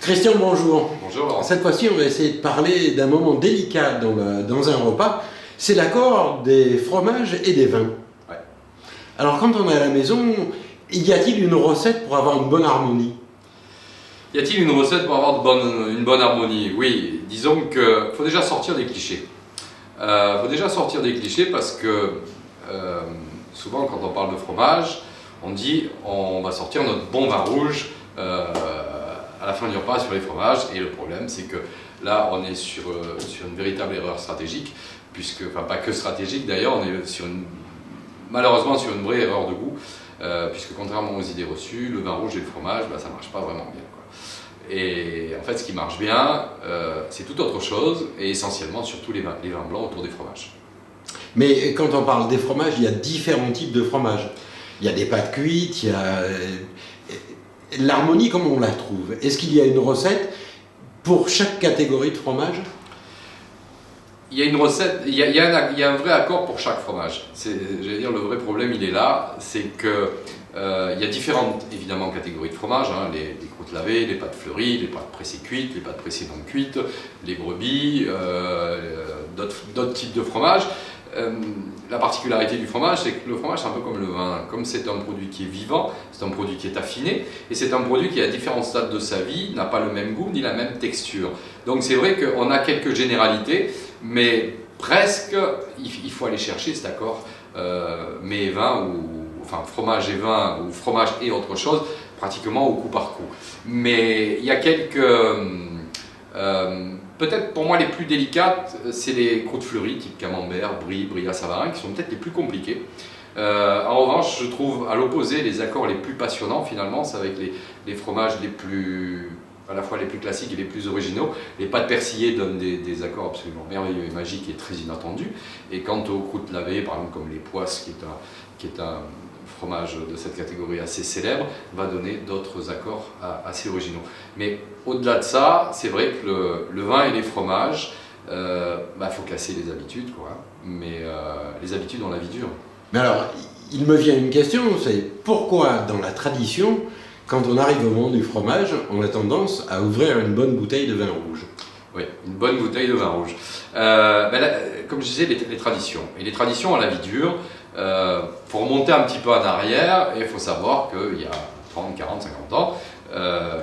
Christian, bonjour. Bonjour. Cette fois-ci, on va essayer de parler d'un moment délicat dans un repas. C'est l'accord des fromages et des vins. Ouais. Alors, quand on est à la maison, y a-t-il une recette pour avoir une bonne harmonie? Y a-t-il une recette pour avoir une bonne harmonie? Oui, disons qu'il faut déjà sortir des clichés. Faut déjà sortir des clichés parce que souvent, quand on parle de fromage, on dit on va sortir notre bon vin rouge à la fin du repas sur les fromages, et le problème c'est que là on est sur une véritable erreur stratégique, enfin pas que stratégique d'ailleurs, on est malheureusement sur une vraie erreur de goût, puisque contrairement aux idées reçues, le vin rouge et le fromage, ça marche pas vraiment bien, quoi. Et en fait ce qui marche bien, c'est tout autre chose, et essentiellement surtout les vins blancs autour des fromages. Mais quand on parle des fromages, il y a différents types de fromages. Il y a des pâtes cuites, il y a... L'harmonie, comment on la trouve? Est-ce qu'il y a une recette pour chaque catégorie de fromage? Il y a une recette, il y a un vrai accord pour chaque fromage. J'allais dire, le vrai problème, il est là, c'est que il y a différentes, évidemment, catégories de fromage, hein, les croûtes lavées, les pâtes fleuries, les pâtes pressées cuites, les pâtes pressées non cuites, les brebis, d'autres types de fromages. La particularité du fromage, c'est que le fromage, c'est un peu comme le vin. Comme c'est un produit qui est vivant, c'est un produit qui est affiné, et c'est un produit qui, à différents stades de sa vie, n'a pas le même goût ni la même texture. Donc c'est vrai qu'on a quelques généralités, mais presque, il faut aller chercher cet accord mets et vin, enfin fromage et vin, ou fromage et autre chose, pratiquement au coup par coup. Mais il y a quelques... peut-être pour moi les plus délicates, c'est les croûtes fleuries, type camembert, brie, bria, savarin, qui sont peut-être les plus compliquées. En revanche, je trouve à l'opposé les accords les plus passionnants finalement, c'est avec les fromages à la fois les plus classiques et les plus originaux. Les pâtes persillées donnent des accords absolument merveilleux et magiques et très inattendus. Et quant aux croûtes lavées, par exemple comme les poisses, qui est un fromage de cette catégorie assez célèbre, va donner d'autres accords assez originaux. Mais au-delà de ça, c'est vrai que le vin et les fromages, faut casser les habitudes, quoi. Mais les habitudes, on la vie dure. Mais alors, il me vient une question, c'est pourquoi dans la tradition, quand on arrive au moment du fromage, on a tendance à ouvrir une bonne bouteille de vin rouge? Oui, une bonne bouteille de vin rouge. Comme je disais, les traditions. Et les traditions, on la vie dure. Faut remonter un petit peu en arrière, et il faut savoir qu'il y a 30, 40, 50 ans,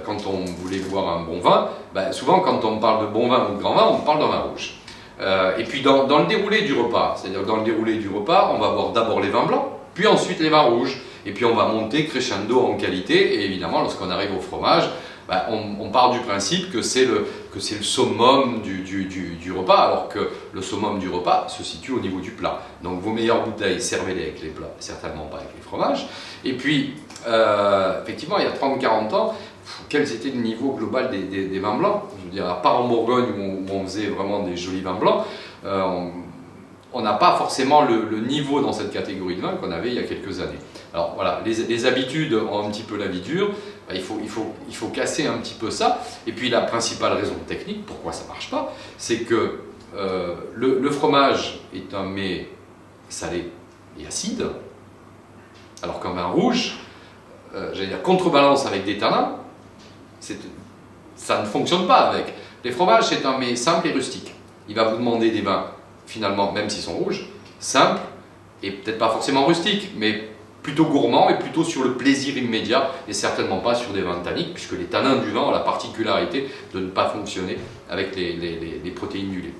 quand on voulait boire un bon vin, souvent quand on parle de bon vin ou de grand vin, on parle d'un vin rouge. Et puis dans le déroulé du repas, c'est-à-dire dans le déroulé du repas, on va boire d'abord les vins blancs, puis ensuite les vins rouges, et puis on va monter crescendo en qualité, et évidemment lorsqu'on arrive au fromage, on part du principe que c'est le summum du repas, alors que le summum du repas se situe au niveau du plat. Donc vos meilleures bouteilles, servez-les avec les plats, certainement pas avec les fromages. Et puis, effectivement, il y a 30-40 ans, quel était le niveau global des vins blancs? Je veux dire, à part en Bourgogne où on faisait vraiment des jolis vins blancs, on n'a pas forcément le niveau dans cette catégorie de vin qu'on avait il y a quelques années. Alors voilà, les habitudes ont un petit peu la vie dure, il faut casser un petit peu ça. Et puis la principale raison technique, pourquoi ça ne marche pas, c'est que le fromage est un mets salé et acide, alors qu'un vin rouge, j'allais dire contrebalance avec des tanins, ça ne fonctionne pas avec. Les fromages, c'est un mets simple et rustique. Il va vous demander des vins, finalement, même s'ils sont rouges, simples, et peut-être pas forcément rustiques, mais plutôt gourmands et plutôt sur le plaisir immédiat, et certainement pas sur des vins tanniques, puisque les tanins du vin ont la particularité de ne pas fonctionner avec les protéines du lait.